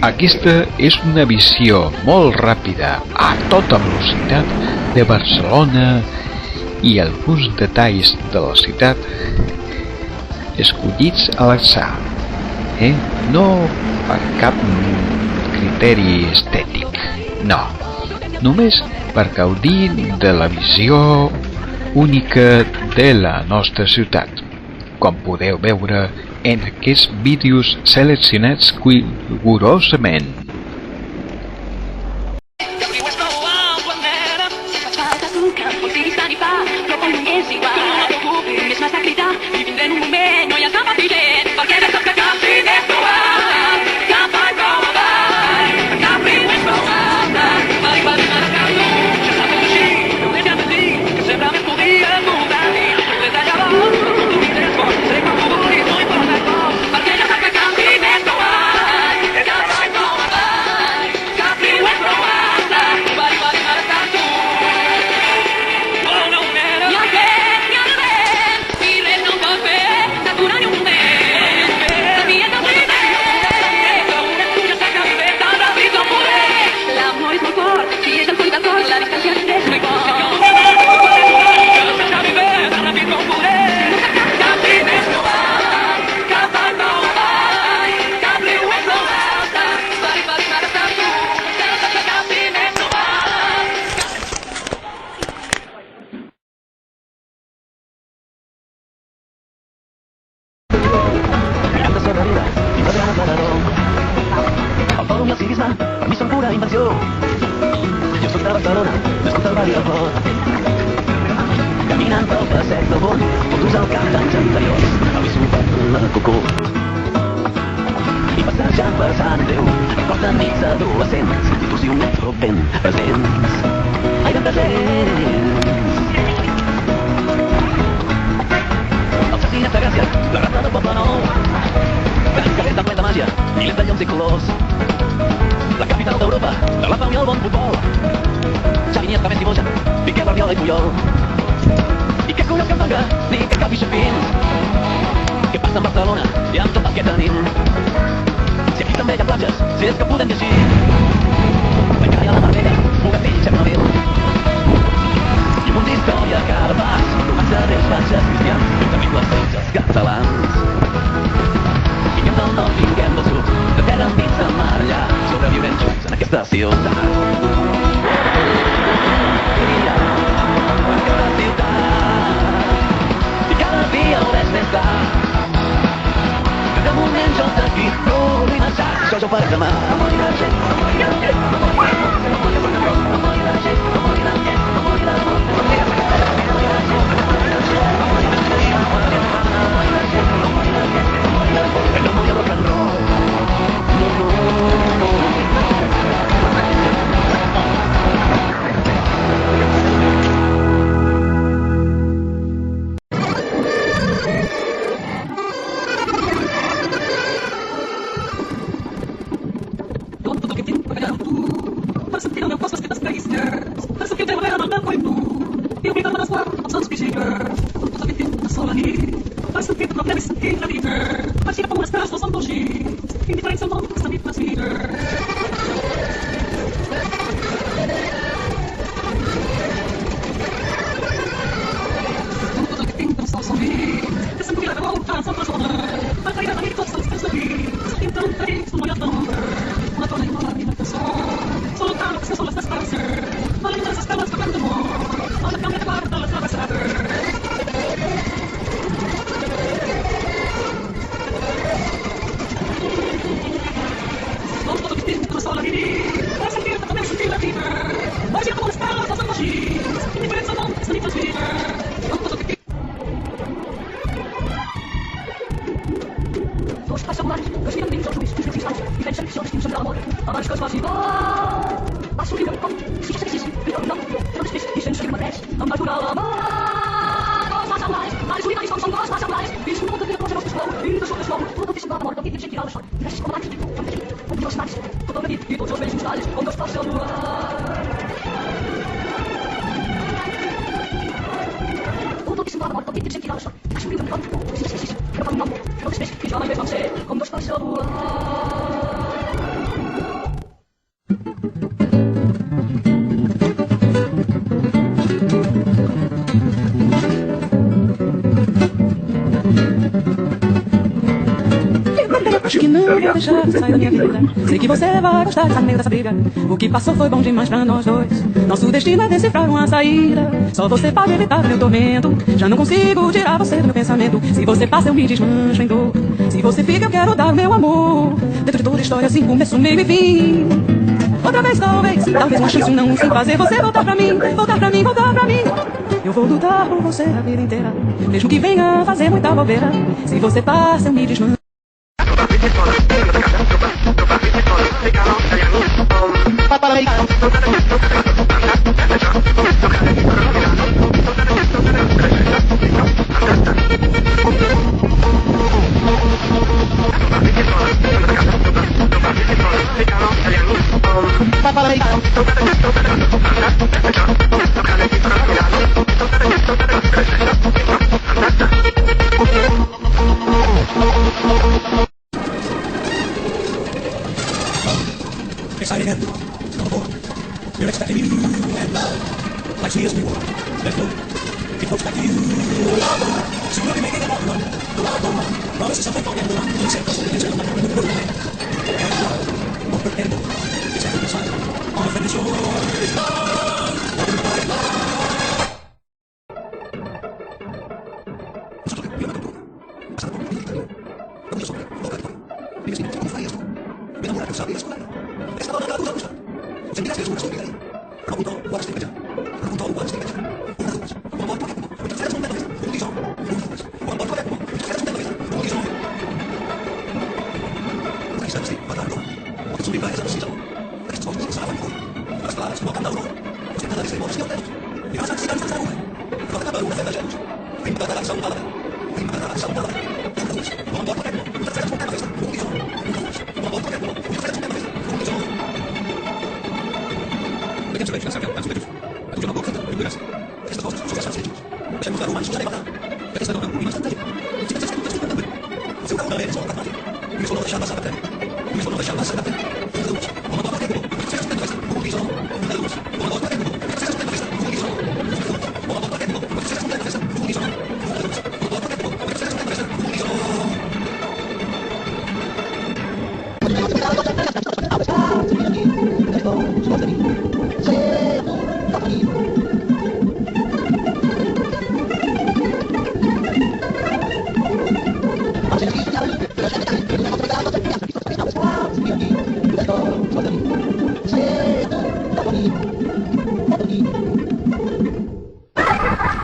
Aquesta és una visió molt ràpida, a tota velocitat, de Barcelona i alguns detalls de la ciutat escollits a l'atzar, no per cap criteri estètic, no, només per gaudir de la visió única de la nostra ciutat, com podeu veure en aquests vídeos seleccionats cuidadosament. El fòrum i el civisme, per mi són pura invenció. Jo soc de Barcelona, nascut al barri del Clot. Caminant pel passeig del Born, fotos al camp d'anys anteriors, avui sopant la cocó. I passejant per Sant Andreu, recorda nits adolescents, fotos i un metro ben presents. Ai, ben presents. El Jardinets de Gràcia, la Rambla del Poble Nou, grans carrers de ple de màgia, milers de llums i colors. La capital d'Europa, de la pau i el bon futbol. Xavi, Iniesta, Messi, Bojan, Piqué, Guardiola i Puyol. I què collons que em dona, ni que cap i Chopin. Què passa amb Barcelona i amb tot el que tenim? Si aquí també hi ha platges, si és que podem llegir. Encara hi ha la Marbella, Bogatell, Txernòbil. I un munt d'història a cada pas, romans de Reus, batxes, cristians, i també les setges catalans. Vinguem del nord, vinguem del sud, de terra enmig del mar allà, sobreviurem junts en aquesta ciutat. Aquesta ciutat, i cada dia ho veig més clar. De moment jo d'aquí no vull marxar, això ja ho faré demà. No morirà gent, no morirà gent, no morirà gent, no morirà gent, no morirà gent, no morirà gent, no morirà gent, no morirà gent, no morirà gent, no morirà gent, no morirà gent, no morirà gent, no morirà gent, no morirà gent. El no morirà rock and roll. Acho que não vou deixar de sair da minha vida. Sei que você vai gostar de estar no meio dessa briga. O que passou foi bom demais pra nós dois. Nosso destino é decifrar uma saída. Só você pode evitar meu tormento. Já não consigo tirar você do meu pensamento. Se você passa eu me desmancho em dor. Se você fica eu quero dar meu amor. Dentro de toda história assim começo, meio e fim. Outra vez talvez uma chance, um não, sem fazer você voltar pra mim. Voltar pra mim, voltar pra mim. Eu vou lutar por você a vida inteira. Mesmo que venha fazer muita bobeira. Se você passa eu me desmancho. Exciting end. Number 4. You're expecting you and love. Like she is before. Let's go. It goes back to you. So we'll be making a long run. The long run. Promise is something for everyone. Let's set us in the line. And love. Won't pretend. It's every side. On the finish line. It's love. Let's go.